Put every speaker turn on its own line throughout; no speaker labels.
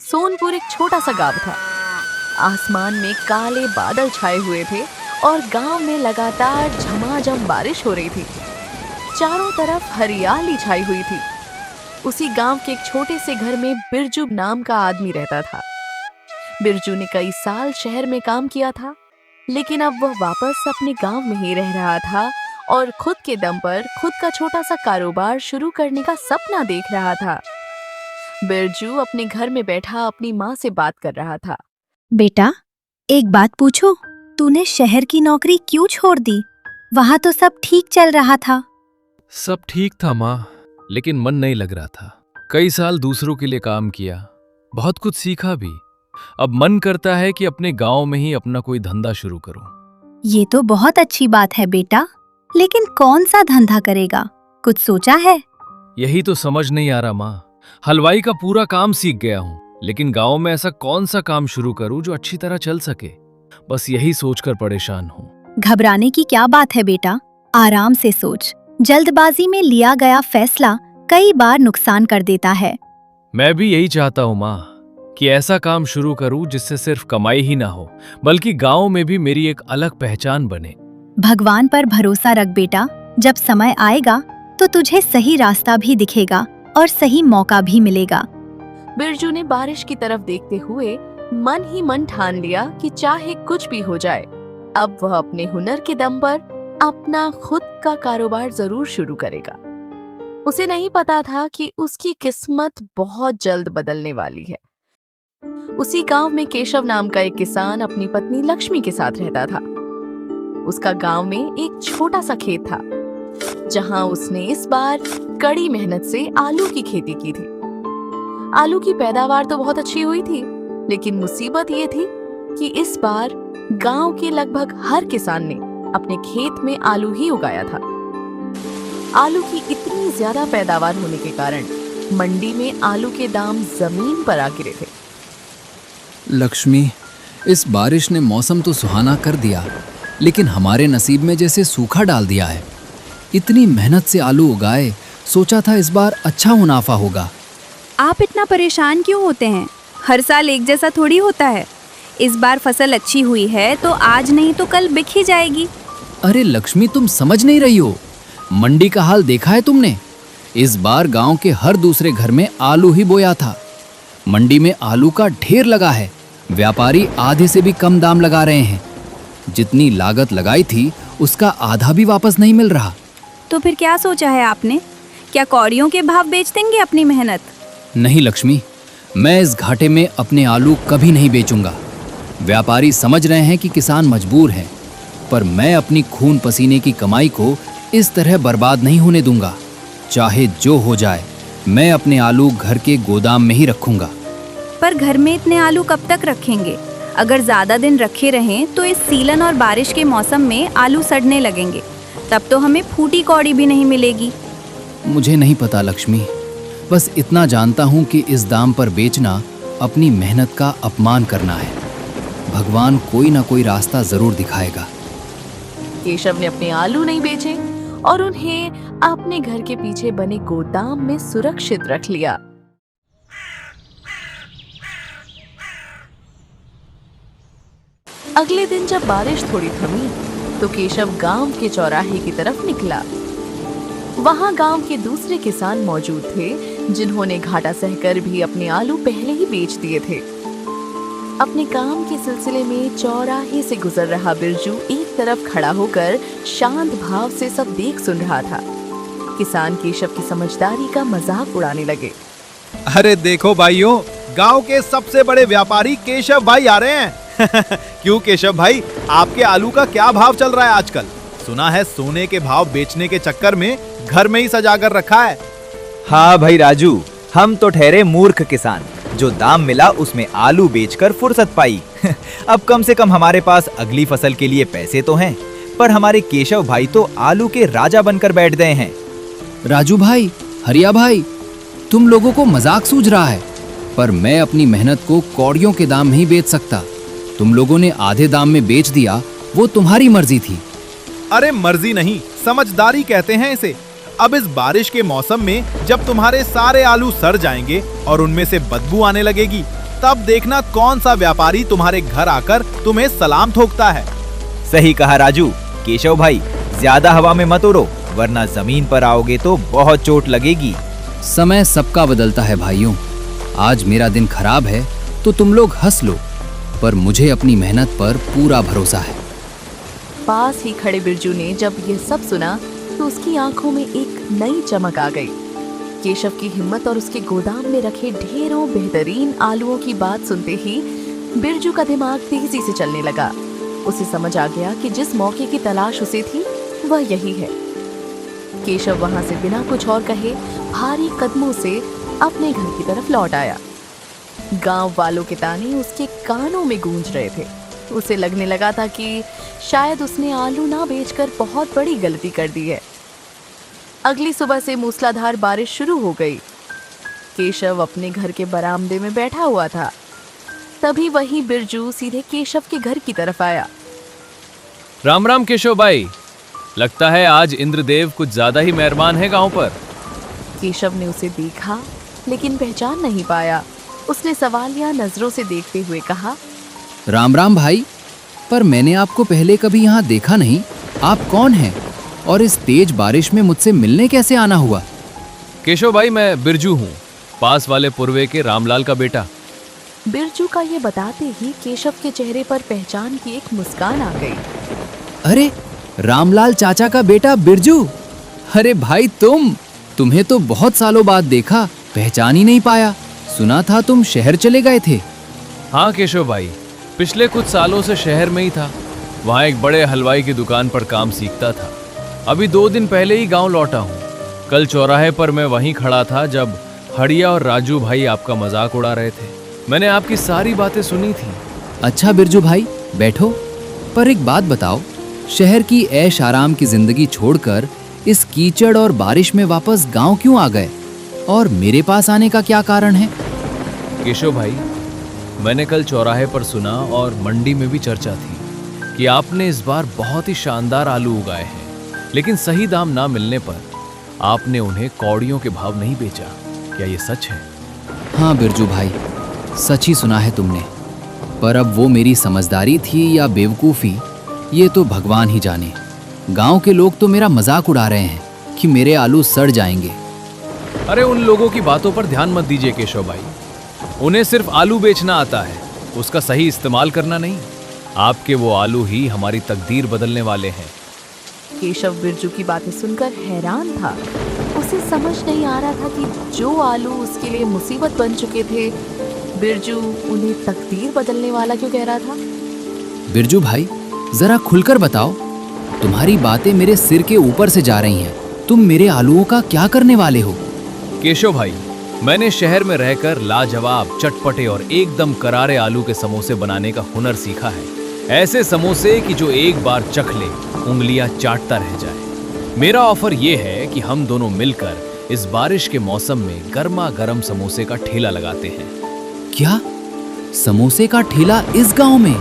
सोनपुर एक छोटा सा गांव था। आसमान में काले बादल छाए हुए थे और गांव में लगातार झमाझम बारिश हो रही थी। चारों तरफ हरियाली छाई हुई थी। उसी गांव के एक छोटे से घर में बिरजू नाम का आदमी रहता था। बिरजू ने कई साल शहर में काम किया था, लेकिन अब वह वापस अपने गांव में ही रह रहा था और खुद के दम पर खुद का छोटा सा कारोबार शुरू करने का सपना देख रहा था। बिरजू अपने घर में बैठा अपनी माँ से बात कर रहा था।
बेटा, एक बात पूछो, तूने शहर की नौकरी क्यों छोड़ दी? वहाँ तो सब ठीक चल रहा था।
सब ठीक था माँ, लेकिन मन नहीं लग रहा था। कई साल दूसरों के लिए काम किया, बहुत कुछ सीखा भी। अब मन करता है कि अपने गांव में ही अपना कोई धंधा शुरू करूं।
ये तो बहुत अच्छी बात है बेटा, लेकिन कौन सा धंधा करेगा? कुछ सोचा है?
यही तो समझ नहीं आ रहा माँ। हलवाई का पूरा काम सीख गया हूँ, लेकिन गांव में ऐसा कौन सा काम शुरू करूं जो अच्छी तरह चल सके। बस यही सोचकर परेशान हूँ।
घबराने की क्या बात है बेटा, आराम से सोच। जल्दबाजी में लिया गया फैसला कई बार नुकसान कर देता है।
मैं भी यही चाहता हूँ माँ, कि ऐसा काम शुरू करूं जिससे सिर्फ कमाई ही ना हो, बल्कि गांव में भी मेरी एक अलग पहचान बने।
भगवान पर भरोसा रख बेटा, जब समय आएगा तो तुझे सही रास्ता भी दिखेगा और सही मौका भी मिलेगा।
बिरजू ने बारिश की तरफ देखते हुए मन ही मन ठान लिया कि चाहे कुछ भी हो जाए, अब वह अपने हुनर के दम पर अपना खुद का कारोबार जरूर शुरू करेगा। उसे नहीं पता था कि उसकी किस्मत बहुत जल्द बदलने वाली है। उसी गांव में केशव नाम का एक किसान अपनी पत्नी लक्ष्मी के साथ रहता था। उसका गांव में एक छोटा सा खेत था, जहां उसने इस बार कड़ी मेहनत से आलू की खेती की थी। आलू की पैदावार तो बहुत अच्छी हुई थी, लेकिन मुसीबत ये थी कि इस बार गांव के लगभग हर किसान ने अपने खेत में आलू ही उगाया था। आलू की इतनी ज्यादा पैदावार होने के कारण मंडी में आलू के दाम जमीन पर आ गिरे थे।
लक्ष्मी, इस बारिश ने मौसम तो सुहाना कर दिया, लेकिन हमारे नसीब में जैसे सूखा डाल दिया है। इतनी मेहनत से आलू उगाए, सोचा था इस बार अच्छा मुनाफा होगा।
आप इतना परेशान क्यों होते हैं? हर साल एक जैसा थोड़ी होता है। इस बार फसल अच्छी हुई है तो आज नहीं तो कल बिक ही जाएगी।
अरे लक्ष्मी, तुम समझ नहीं रही हो। मंडी का हाल देखा है तुमने? इस बार गांव के हर दूसरे घर में आलू ही बोया था। मंडी में आलू का ढेर लगा है। व्यापारी आधे से भी कम दाम लगा रहे हैं। जितनी लागत लगाई थी उसका आधा भी वापस नहीं मिल रहा।
तो फिर क्या सोचा है आपने? क्या कौड़ियों के भाव बेच देंगे अपनी मेहनत?
नहीं लक्ष्मी, मैं इस घाटे में अपने आलू कभी नहीं बेचूंगा। व्यापारी समझ रहे हैं कि किसान मजबूर है, पर मैं अपनी खून पसीने की कमाई को इस तरह बर्बाद नहीं होने दूंगा। चाहे जो हो जाए, मैं अपने आलू घर के गोदाम में ही रखूंगा।
पर घर में इतने आलू कब तक रखेंगे? अगर ज्यादा दिन रखे रहें तो इस सीलन और बारिश के मौसम में आलू सड़ने लगेंगे। तब तो हमें फूटी कौड़ी भी नहीं मिलेगी।
मुझे नहीं पता लक्ष्मी, बस इतना जानता हूँ कि इस दाम पर बेचना अपनी मेहनत का अपमान करना है। भगवान कोई ना कोई रास्ता जरूर दिखाएगा।
केशव ने अपने आलू नहीं बेचे और उन्हें अपने घर के पीछे बने गोदाम में सुरक्षित रख लिया। अगले दिन जब बारिश थोड़ी थमी तो केशव गांव के चौराहे की तरफ निकला। वहां गांव के दूसरे किसान मौजूद थे, जिन्होंने घाटा सहकर भी अपने आलू पहले ही बेच दिए थे। अपने काम के सिलसिले में चौराहे से गुजर रहा बिरजू एक तरफ खड़ा होकर शांत भाव से सब देख सुन रहा था। किसान केशव की समझदारी का मजाक उड़ाने लगे।
अरे देखो भाइयों, गांव के सबसे बड़े व्यापारी केशव भाई आ रहे हैं। क्यों केशव भाई, आपके आलू का क्या भाव चल रहा है आजकल? सुना है सोने के भाव बेचने के चक्कर में घर में ही सजा कर रखा है।
हाँ भाई राजू, हम तो ठहरे मूर्ख किसान, जो दाम मिला उसमें आलू बेचकर फुर्सत पाई। अब कम से कम हमारे पास अगली फसल के लिए पैसे तो हैं, पर हमारे केशव भाई तो आलू के राजा बनकर बैठ गए हैं।
राजू भाई, हरिया भाई, तुम लोगों को मजाक सूझ रहा है, पर मैं अपनी मेहनत को कौड़ियों के दाम नहीं बेच सकता। तुम लोगों ने आधे दाम में बेच दिया, वो तुम्हारी मर्जी थी।
अरे मर्जी नहीं, समझदारी कहते हैं इसे। अब इस बारिश के मौसम में जब तुम्हारे सारे आलू सड़ जाएंगे और उनमें से बदबू आने लगेगी, तब देखना कौन सा व्यापारी तुम्हारे घर आकर तुम्हें सलाम ठोकता है।
सही कहा राजू। केशव भाई, ज्यादा हवा में मत उड़ो, वरना जमीन पर आओगे तो बहुत चोट लगेगी।
समय सबका बदलता है भाइयों। आज मेरा दिन खराब है तो तुम लोग हंस लो, पर मुझे अपनी मेहनत पर पूरा भरोसा है।
पास ही खड़े बिरजू ने जब यह सब सुना तो उसकी आंखों में एक नई चमक आ गई। केशव की हिम्मत और उसके गोदाम में रखे ढेरों बेहतरीन आलूओं की बात सुनते ही बिरजू का दिमाग तेजी से चलने लगा। उसे समझ आ गया कि जिस मौके की तलाश उसे थी वह यही है। केशव वहां से बिना कुछ और कहे भारी कदमों से अपने घर की तरफ लौट आया। गांव वालों के ताने उसके कानों में गूंज रहे थे। उसे लगने लगा था कि शायद उसने आलू ना बेचकर बहुत बड़ी गलती कर दी है। अगली सुबह से मूसलाधार बारिश शुरू हो गई। केशव अपने घर के बरामदे में बैठा हुआ था। तभी वही बिरजू सीधे केशव के घर की तरफ आया।
राम राम केशव भाई, लगता है आज इंद्रदेव कुछ ज्यादा ही मेहरबान है गांव पर।
केशव ने उसे देखा लेकिन पहचान नहीं पाया। उसने सवालिया नजरों से देखते हुए कहा,
राम राम भाई, पर मैंने आपको पहले कभी यहाँ देखा नहीं। आप कौन हैं और इस तेज बारिश में मुझसे मिलने कैसे आना हुआ?
केशव भाई, मैं बिरजू हूँ, पास वाले पुरवे के रामलाल का बेटा।
बिरजू का ये बताते ही केशव के चेहरे पर पहचान की एक मुस्कान आ गई।
अरे, रामलाल चाचा का बेटा बिरजू। अरे भाई, तुम्हें तो बहुत सालों बाद देखा, पहचान ही नहीं पाया। सुना था तुम शहर चले गए थे।
हाँ केशव भाई, पिछले कुछ सालों से शहर में ही था। वहाँ एक बड़े हलवाई की दुकान पर काम सीखता था। अभी 2 दिन पहले ही गांव लौटा हूँ। कल चौराहे पर मैं वहीं खड़ा था जब हड़िया और राजू भाई आपका मजाक उड़ा रहे थे। मैंने आपकी सारी बातें सुनी थी।
अच्छा बिरजू भाई, बैठो। पर एक बात बताओ, शहर की ऐश आराम की जिंदगी छोड़कर इस कीचड़ और बारिश में वापस गांव क्यों आ गए? और मेरे पास आने का क्या कारण है?
केशव भाई, मैंने कल चौराहे पर सुना और मंडी में भी चर्चा थी कि आपने इस बार बहुत ही शानदार आलू उगाए हैं, लेकिन सही दाम ना मिलने पर आपने उन्हें कौड़ियों के भाव नहीं बेचा। क्या ये सच है?
हाँ बिरजू भाई, सच ही सुना है तुमने। पर अब वो मेरी समझदारी थी या बेवकूफ़ी, ये तो भगवान ही जाने। गांव के लोग तो मेरा मजाक उड़ा रहे हैं कि मेरे आलू सड़ जाएंगे।
अरे उन लोगों की बातों पर ध्यान मत दीजिए केशव भाई। उन्हें सिर्फ आलू बेचना आता है, उसका सही इस्तेमाल करना नहीं। आपके वो आलू ही हमारी तकदीर बदलने वाले हैं।
केशव बिरजू की बातें सुनकर हैरान था। उसे समझ नहीं आ रहा था कि जो आलू उसके लिए मुसीबत बन चुके थे, बिरजू उन्हें तकदीर बदलने वाला क्यों कह रहा था।
बिरजू भाई, जरा खुलकर बताओ, तुम्हारी बातें मेरे सिर के ऊपर से जा रही हैं। तुम मेरे आलूओं का क्या करने वाले हो?
केशव भाई, मैंने शहर में रहकर लाजवाब, चटपटे और एकदम करारे आलू के समोसे बनाने का हुनर सीखा है। ऐसे समोसे कि जो एक बार चख ले उंगलियां चाटता रह जाए। मेरा ऑफर ये है कि हम दोनों मिलकर इस बारिश के मौसम में गर्मा गर्म समोसे का ठेला लगाते हैं।
क्या? समोसे का ठेला इस गांव में?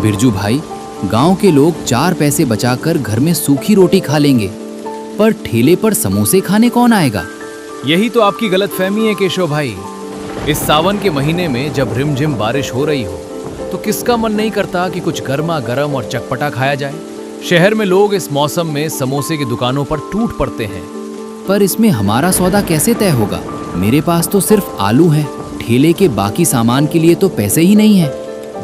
बिरजू भाई, गांव के लोग 4 पैसे बचाकर घर में सूखी रोटी खा लेंगे, पर ठेले पर समोसे खाने कौन आएगा?
यही तो आपकी गलतफहमी है केशव भाई। इस सावन के महीने में जब रिमझिम बारिश हो रही हो तो किसका मन नहीं करता कि कुछ गर्मा गर्म और चटपटा खाया जाए। शहर में लोग इस मौसम में समोसे की दुकानों पर टूट पड़ते हैं।
पर इसमें हमारा सौदा कैसे तय होगा? मेरे पास तो सिर्फ आलू हैं। ठेले के बाकी सामान के लिए तो पैसे ही नहीं है।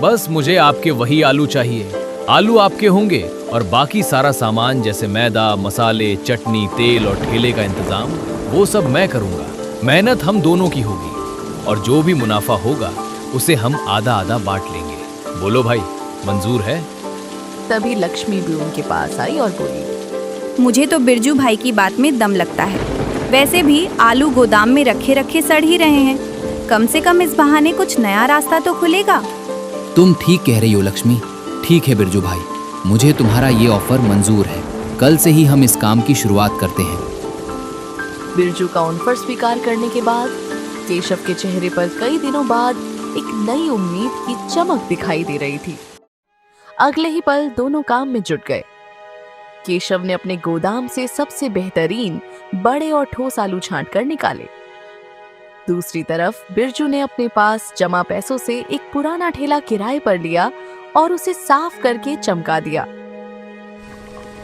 बस मुझे आपके वही आलू चाहिए। आलू आपके होंगे और बाकी सारा सामान जैसे मैदा, मसाले, चटनी, तेल और ठेले का इंतजाम वो सब मैं करूंगा। मेहनत हम दोनों की होगी और जो भी मुनाफा होगा उसे हम आधा आधा बांट लेंगे। बोलो भाई, मंजूर है?
तभी लक्ष्मी भी उनके पास आई और बोली,
मुझे तो बिरजू भाई की बात में दम लगता है। वैसे भी आलू गोदाम में रखे रखे सड़ ही रहे हैं। कम से कम इस बहाने कुछ नया रास्ता तो खुलेगा।
तुम ठीक कह रही हो लक्ष्मी। ठीक है बिरजू भाई, मुझे तुम्हारा ये ऑफर मंजूर है। कल से ही हम इस काम की शुरुआत करते हैं।
बिरजू का ऑफर स्वीकार करने के बाद केशव के चेहरे पर कई दिनों बाद एक नई उम्मीद की चमक दिखाई दे रही थी। अगले ही पल दोनों काम में जुट गए। केशव ने अपने गोदाम से सबसे बेहतरीन, बड़े और ठोस आलू छांट कर निकाले। दूसरी तरफ बिरजू ने अपने पास जमा पैसों से एक पुराना ठेला किराए पर लिया और उसे साफ करके चमका दिया।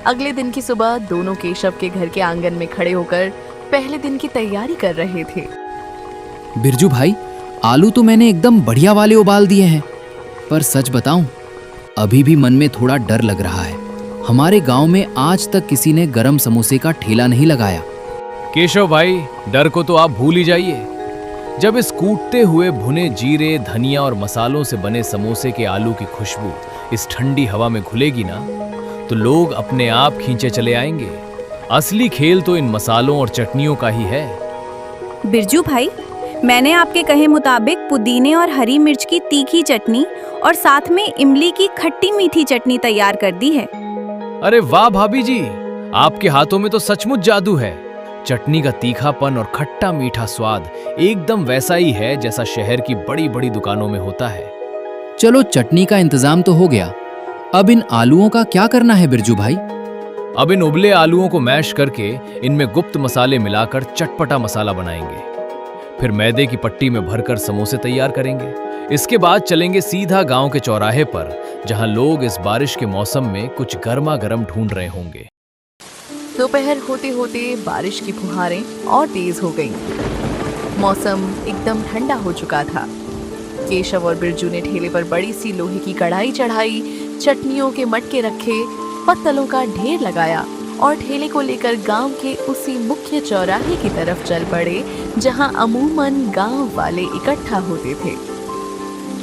अगले दिन की सुबह दोनों केशव के घर के आंगन में खड़े होकर पहले दिन की तैयारी कर रहे थे।
बिरजू भाई, आलू तो मैंने एकदम बढ़िया वाले उबाल दिए हैं, पर सच बताऊं, अभी भी मन में थोड़ा डर लग रहा है। हमारे गांव में आज तक किसी ने गरम समोसे का ठेला नहीं लगाया।
केशव भाई, डर को तो आप भूल ही जाइए। जब इस कूटते हुए भुने जीरे, धनिया और मसालों से बने समोसे के आलू की खुशबू इस ठंडी हवा में घुलेगी ना, तो लोग अपने आप खींचे चले आएंगे। असली खेल तो इन मसालों और चटनियों का ही है।
बिरजू भाई, मैंने आपके कहे मुताबिक पुदीने और हरी मिर्च की तीखी चटनी और साथ में इमली की खट्टी मीठी चटनी तैयार कर दी है।
अरे वाह भाभी जी, आपके हाथों में तो सचमुच जादू है। चटनी का तीखापन और खट्टा मीठा स्वाद एकदम वैसा ही है जैसा शहर की बड़ी बड़ी दुकानों में होता है।
चलो, चटनी का इंतजाम तो हो गया। अब इन आलूओं का क्या करना है बिरजू भाई?
अब इन उबले आलूओं को मैश करके इनमें गुप्त मसाले मिलाकर चटपटा मसाला बनाएंगे। फिर मैदे की पट्टी में भरकर समोसे तैयार करेंगे। इसके बाद चलेंगे सीधा गांव के चौराहे पर, जहां लोग इस बारिश के मौसम में कुछ गर्मा गर्म ढूंढ रहे होंगे।
दोपहर होते होते बारिश की फुहारें और तेज हो गईं। मौसम एकदम ठंडा हो चुका था। केशव और बिरजू ने ठेले पर बड़ी सी लोहे की कढ़ाई चढ़ाई, चटनियों के मटके रखे, पत्तलों का ढेर लगाया और ठेले को लेकर गांव के उसी मुख्य चौराहे की तरफ चल पड़े जहां अमूमन गांव वाले इकट्ठा होते थे।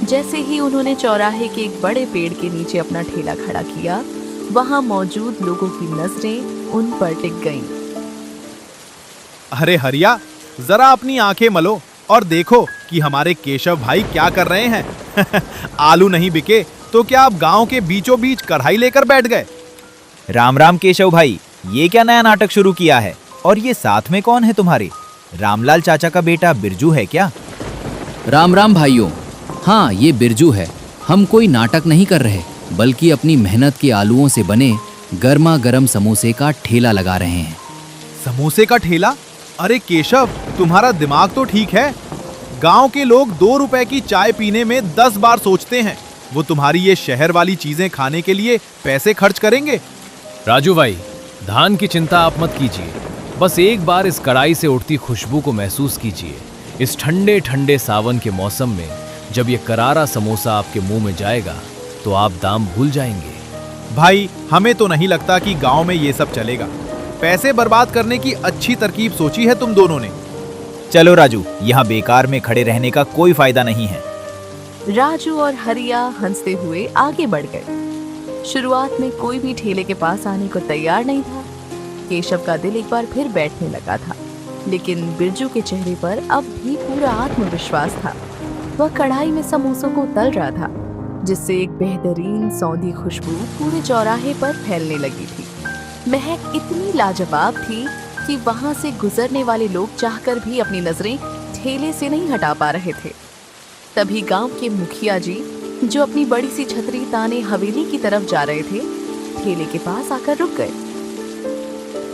जैसे ही उन्होंने चौराहे के एक बड़े पेड़ के नीचे अपना ठेला खड़ा किया, वहां मौजूद लोगों की नजरें उन पर टिक गईं।
अरे हरिया, जरा अपनी आंखें मलो और देखो कि हमारे केशव भाई क्या कर रहे हैं। आलू नहीं बिके तो क्या आप गांव के बीचों बीच कढ़ाई लेकर बैठ गए?
राम राम केशव भाई, ये क्या नया नाटक शुरू किया है? और ये साथ में कौन है तुम्हारे? रामलाल चाचा का बेटा बिरजू है क्या?
राम राम भाइयों। हाँ, ये बिरजू है। हम कोई नाटक नहीं कर रहे, बल्कि अपनी मेहनत के आलूओं से बने गर्मा गर्म समोसे का ठेला लगा रहे हैं।
समोसे का ठेला? अरे केशव, तुम्हारा दिमाग तो ठीक है। गांव के लोग 2 रुपए की चाय पीने में 10 बार सोचते हैं। वो तुम्हारी ये शहर वाली चीजें खाने के लिए पैसे खर्च करेंगे?
राजू भाई, धान की चिंता आप मत कीजिए। बस एक बार इस कढ़ाई से उठती खुशबू को महसूस कीजिए। इस ठंडे ठंडे सावन के मौसम में जब ये करारा समोसा आपके मुंह में जाएगा तो आप दाम भूल जाएंगे।
भाई, हमें तो नहीं लगता कि गांव में ये सब चलेगा। पैसे बर्बाद करने की अच्छी तरकीब सोची है तुम दोनों ने।
चलो राजू, यहाँ बेकार में खड़े रहने का कोई फायदा नहीं है।
राजू और हरिया हंसते हुए आगे बढ़ गए। शुरुआत में कोई भी ठेले के पास आने को तैयार नहीं था। केशव का दिल एक बार फिर बैठने लगा था, लेकिन बिरजू के चेहरे पर अब भी पूरा आत्मविश्वास था। वह कढ़ाई में समोसों को तल रहा था, जिससे एक बेहतरीन सौंधी खुशबू पूरे चौराहे पर फैलने लगी थी। महक इतनी लाजवाब थी कि वहां से गुजरने वाले लोग चाहकर भी अपनी नजरें ठेले से नहीं हटा पा रहे थे। तभी गांव के मुखिया जी, जो अपनी बड़ी सी छतरी ताने हवेली की तरफ जा रहे थे, ठेले के पास आकर रुक गए।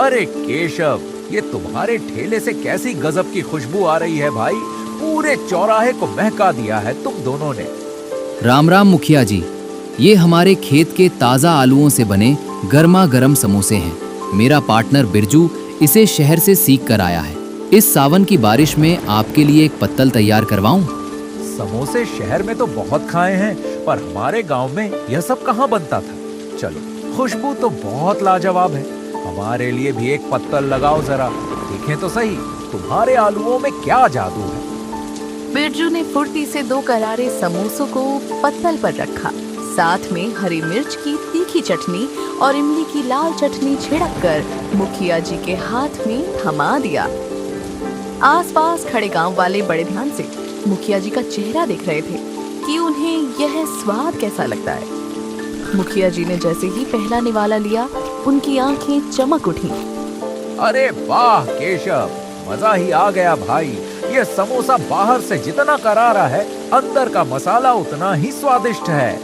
अरे केशव, ये तुम्हारे ठेले से कैसी गजब की खुशबू आ रही है भाई। पूरे चौराहे को महका दिया है तुम दोनों ने।
राम राम मुखिया जी, ये हमारे खेत के ताज़ा आलूओं से बने गर्मा गर्म समोसे हैं। मेरा पार्टनर बिरजू इसे शहर से सीख कर आया है। इस सावन की बारिश में आपके लिए एक पत्तल तैयार करवाऊं?
समोसे शहर में तो बहुत खाए हैं, पर हमारे गांव में यह सब कहाँ बनता था। चलो, खुशबू तो बहुत लाजवाब है। हमारे लिए भी एक पत्तल लगाओ, जरा देखें तो सही तुम्हारे आलूओं में क्या जादू है।
बिरजू ने फुर्ती से 2 करारे समोसों को पत्तल पर रखा, साथ में हरी मिर्च की तीखी चटनी और इमली की लाल चटनी छिड़क कर मुखिया जी के हाथ में थमा दिया। आसपास खड़े गांव वाले बड़े ध्यान से मुखिया जी का चेहरा देख रहे थे कि उन्हें यह स्वाद कैसा लगता है। मुखिया जी ने जैसे ही पहला निवाला लिया, उनकी आंखें चमक उठी।
अरे वाह केशव, मजा ही आ गया भाई। ये समोसा बाहर से जितना करारा है, अंदर का मसाला उतना ही स्वादिष्ट है।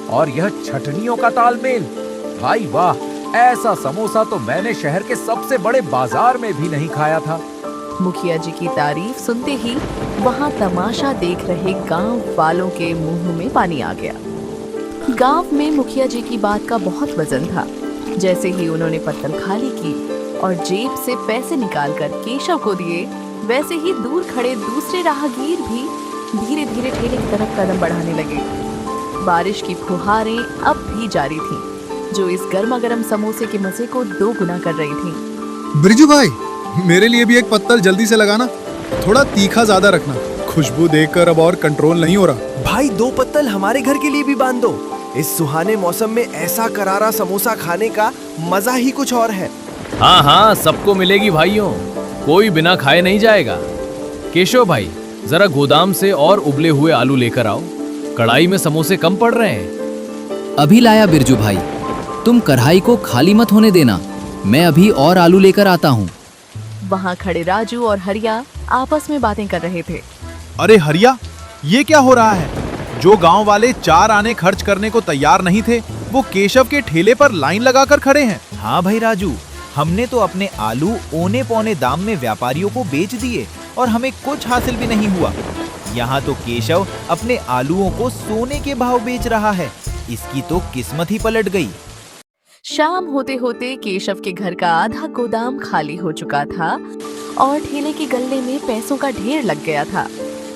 और यह चटनियों का तालमेल, भाई वाह, ऐसा समोसा तो मैंने शहर के सबसे बड़े बाजार में भी नहीं खाया था।
मुखिया जी की तारीफ सुनते ही वहां तमाशा देख रहे गांव वालों के मुंह में पानी आ गया। गांव में मुखिया जी की बात का बहुत वजन था। जैसे ही उन्होंने पत्तल खाली की और जेब से पैसे निकालकर केशव को दिए, वैसे ही दूर खड़े दूसरे राहगीर भी धीरे धीरे ठेले की तरफ कदम बढ़ाने लगे। बारिश की फुहारें अब भी जारी थीं, जो इस गर्मा गर्म समोसे के मजे को 2 गुना कर रही थीं।
बिरजू भाई, मेरे लिए भी एक पत्तल जल्दी से लगाना, थोड़ा तीखा ज्यादा रखना। खुशबू देखकर अब और कंट्रोल नहीं हो रहा।
भाई 2 पत्तल हमारे घर के लिए भी बांध दो। इस सुहाने मौसम में ऐसा करारा समोसा खाने का मजा ही कुछ और है।
हाँ हाँ, सबको मिलेगी भाइयों, कोई बिना खाए नहीं जाएगा। केशव भाई, जरा गोदाम से और उबले हुए आलू लेकर आओ, कढ़ाई में समोसे कम पड़ रहे हैं।
अभी लाया बिरजू भाई, तुम कढ़ाई को खाली मत होने देना, मैं अभी और आलू लेकर आता हूँ।
वहां खड़े राजू और हरिया आपस में बातें कर रहे थे।
अरे हरिया, ये क्या हो रहा है? जो गांव वाले 4 आने खर्च करने को तैयार नहीं थे, वो केशव के ठेले पर लाइन लगाकर खड़े हैं।
हाँ भाई राजू, हमने तो अपने आलू औने पौने दाम में व्यापारियों को बेच दिए और हमें कुछ हासिल भी नहीं हुआ। यहाँ तो केशव अपने आलूओं को सोने के भाव बेच रहा है। इसकी तो किस्मत ही पलट गई।
शाम होते होते केशव के घर का आधा गोदाम खाली हो चुका था और ठेले के गल्ले में पैसों का ढेर लग गया था।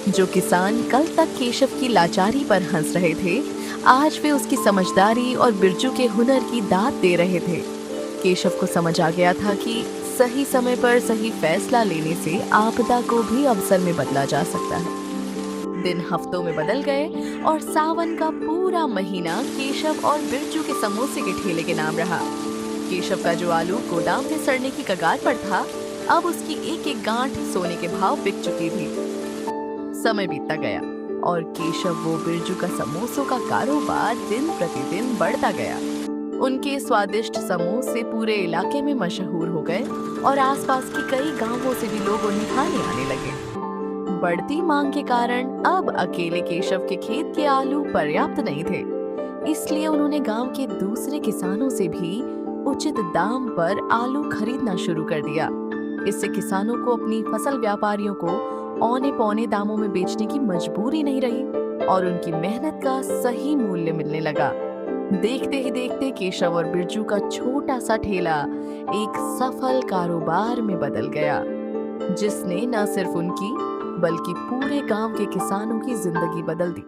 जो किसान कल तक केशव की लाचारी पर हंस रहे थे, आज वे उसकी समझदारी और बिरजू के हुनर की दाद दे रहे थे। केशव को समझ आ गया था कि सही समय पर सही फैसला लेने से आपदा को भी अवसर में बदला जा सकता है। दिन हफ्तों में बदल गए और सावन का पूरा महीना केशव और बिरजू के समोसे के ठेले के नाम रहा। केशव का जो आलू गोदाम में सड़ने की कगार पर था, अब उसकी एक एक गांठ सोने के भाव बिक चुकी थी। समय बीतता गया और केशव वो बिरजू का समोसों का कारोबार दिन प्रतिदिन बढ़ता गया। उनके स्वादिष्ट समोसे पूरे इलाके में मशहूर हो गए और आसपास के कई गांवों से भी लोग उन्हें खाने आने लगे। बढ़ती मांग के कारण अब अकेले केशव के खेत के आलू पर्याप्त नहीं थे, इसलिए उन्होंने गांव के दूसरे किसानों से भी उचित दाम पर आलू खरीदना शुरू कर दिया। इससे किसानों को अपनी फसल व्यापारियों को औने पौने दामों में बेचने की मजबूरी नहीं रही और उनकी मेहनत का सही मूल्य मिलने लगा। देखते ही देखते केशव और बिरजू का छोटा सा ठेला एक सफल कारोबार में बदल गया, जिसने न सिर्फ उनकी बल्कि पूरे गांव के किसानों की जिंदगी बदल दी।